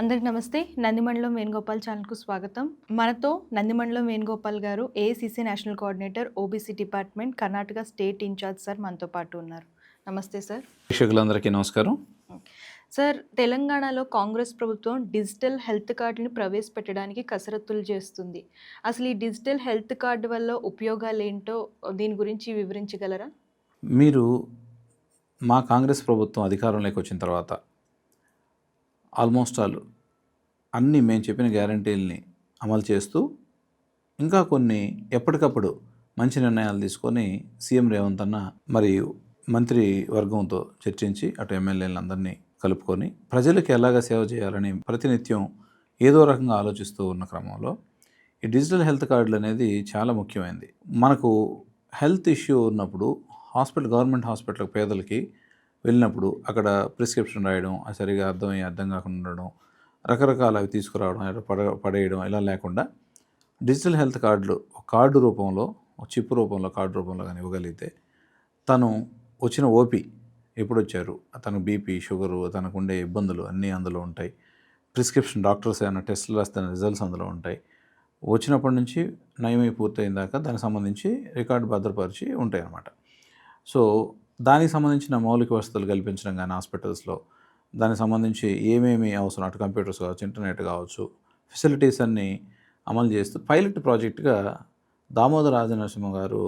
అందరికి నమస్తే. నందిమండలం వేణుగోపాల్ ఛానల్‌కు స్వాగతం. మనతో నందిమండలం వేణుగోపాల్ గారు AICC national coordinator, OBC department, Karnataka state incharge sir మనతో పాటు ఉన్నారు. నమస్తే సార్. ప్రేక్షకులందరికీ నమస్కారం. సార్, తెలంగాణలో కాంగ్రెస్ ప్రభుత్వం డిజిటల్ హెల్త్ కార్డుని ప్రవేశపెట్టడానికి కసరత్తులు చేస్తుంది. అసలు ఈ డిజిటల్ హెల్త్ కార్డు వల్ల ఉపయోగాలేంటో దీని గురించి వివరించగలరా? మీరు మా కాంగ్రెస్ ప్రభుత్వం అధికారంలోకి వచ్చిన తర్వాత ఆల్మోస్ట్ ఆల్ అన్నీ మేము చెప్పిన గ్యారంటీలని అమలు చేస్తూ ఇంకా కొన్ని ఎప్పటికప్పుడు మంచి నిర్ణయాలు తీసుకొని సీఎం రేవంత్ అన్న మరియు మంత్రి వర్గంతో చర్చించి అటు ఎమ్మెల్యేలందరినీ కలుపుకొని ప్రజలకు ఎలాగ సేవ చేయాలని ప్రతినిత్యం ఏదో రకంగా ఆలోచిస్తూ ఉన్న క్రమంలో ఈ డిజిటల్ హెల్త్ కార్డులు అనేది చాలా ముఖ్యమైనది. మనకు హెల్త్ ఇష్యూ ఉన్నప్పుడు గవర్నమెంట్ హాస్పిటల్ పేదలకి వెళ్ళినప్పుడు అక్కడ ప్రిస్క్రిప్షన్ రాయడం, అది సరిగా అర్థం కాకుండా ఉండడం, రకరకాల అవి తీసుకురావడం, పడేయడం ఇలా లేకుండా డిజిటల్ హెల్త్ కార్డులు కార్డు రూపంలో, చిప్ రూపంలో, కార్డు రూపంలో కానీ ఇవ్వగలిగితే తను వచ్చిన ఓపీ ఎప్పుడు వచ్చారు, తనకు బీపీ, షుగరు, తనకు ఉండే ఇబ్బందులు అన్నీ అందులో ఉంటాయి. ప్రిస్క్రిప్షన్ డాక్టర్స్ ఏమైనా టెస్టులు రాస్తే రిజల్ట్స్ అందులో ఉంటాయి. వచ్చినప్పటి నుంచి నయమై పూర్తయిన దాకా దానికి సంబంధించి రికార్డు భద్రపరిచి ఉంటాయి అన్నమాట. సో దానికి సంబంధించిన మౌలిక వసతులు కల్పించడం కానీ హాస్పిటల్స్లో దానికి సంబంధించి ఏమేమి అవసరం, అటు కంప్యూటర్స్ కావచ్చు, ఇంటర్నెట్ కావచ్చు, ఫెసిలిటీస్ అన్నీ అమలు చేస్తూ పైలట్ ప్రాజెక్టుగా దామోదర రాజనరసింహ గారు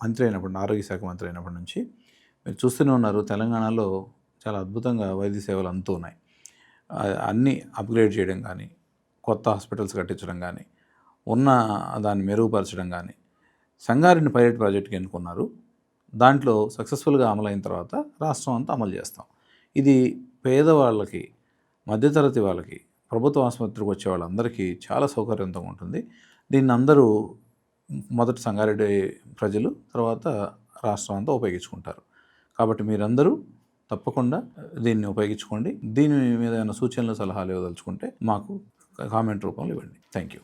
మంత్రి అయినప్పుడు, ఆరోగ్య శాఖ మంత్రి అయినప్పటి నుంచి మీరు చూస్తూనే ఉన్నారు. తెలంగాణలో చాలా అద్భుతంగా వైద్య సేవలు అందుతూ ఉన్నాయి. అన్నీ అప్గ్రేడ్ చేయడం కానీ, కొత్త హాస్పిటల్స్ కట్టించడం కానీ, ఉన్న దాన్ని మెరుగుపరచడం కానీ సంగారెడ్డి పైలట్ ప్రాజెక్ట్కి ఎన్నుకున్నారు. దాంట్లో సక్సెస్ఫుల్గా అమలైన తర్వాత రాష్ట్రం అంతా అమలు చేస్తాం. ఇది పేదవాళ్ళకి, మధ్యతరగతి వాళ్ళకి, ప్రభుత్వ ఆసుపత్రికి వచ్చే వాళ్ళందరికీ చాలా సౌకర్యవంతంగా ఉంటుంది. దీన్ని అందరూ మొదట సంగారెడ్డి ప్రజలు, తర్వాత రాష్ట్రం అంతా ఉపయోగించుకుంటారు. కాబట్టి మీరందరూ తప్పకుండా దీన్ని ఉపయోగించుకోండి. దీని మీద ఏమైనా సూచనలు, సలహాలు ఇవ్వదలుచుకుంటే మాకు కామెంట్ రూపంలో ఇవ్వండి. Thank you.